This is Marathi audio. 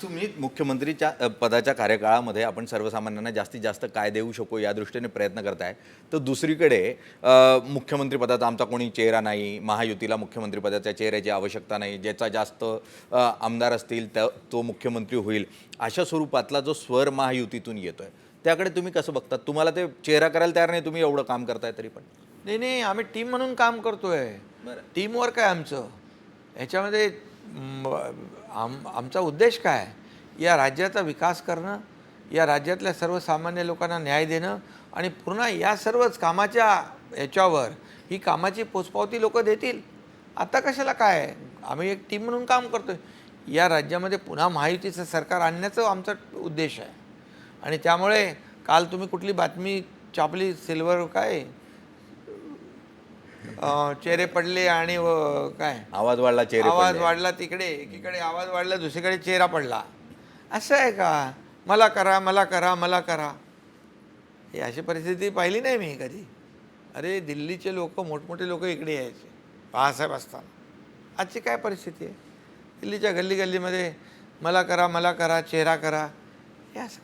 तुम्ही मुख्यमंत्रीच्या पदाच्या कार्यकाळामध्ये आपण सर्वसामान्यांना जास्तीत जास्त काय देऊ शकू या दृष्टीने प्रयत्न करताय, तर दुसरीकडे मुख्यमंत्री पदाचा आमचा कोणी चेहरा नाही, महायुतीला मुख्यमंत्री पदाच्या चेहऱ्याची आवश्यकता नाही, ज्याचा जास्त आमदार असतील तो मुख्यमंत्री होईल, अशा स्वरूपातला जो स्वर महायुतीतून येतोय त्याकडे तुम्ही कसं बघतात? तुम्हाला ते चेहरा करायला तयार नाही, तुम्ही एवढं काम करताय तरी पण? नाही नाही, आम्ही टीम म्हणून काम करतोय. टीमवर्क आहे आमचं. ह्याच्यामध्ये आमचा उद्देश काय आहे? या राज्याचा विकास करणं, या राज्यातल्या सर्वसामान्य लोकांना न्याय देणं आणि पुन्हा या सर्वच कामाच्या ह्याच्यावर ही कामाची पोचपावती लोक देतील. आता कशाला काय आहे? आम्ही एक टीम म्हणून काम करतोय. या राज्यामध्ये पुन्हा महायुतीचं सरकार आणण्याचा आमचा उद्देश आहे. आणि त्यामुळे काल तुम्ही कुठली बातमी छापली, सिल्वर काय चेहरे पडले आणि काय आवाज वाढला, चेहरे आवाज पडले. वाढला, तिकडे एकीकडे आवाज वाढला, दुसरीकडे चेहरा पडला. असं आहे का? मला करा, मला करा, मला करा. ही अशी परिस्थिती पाहिली नाही मी कधी. अरे दिल्लीचे लोक, मोठमोठे लोक इकडे यायचे बाळासाहेब असताना. आजची काय परिस्थिती आहे? दिल्लीच्या गल्ली गल्लीमध्ये मला करा, मला करा, चेहरा करा. हे असं काय?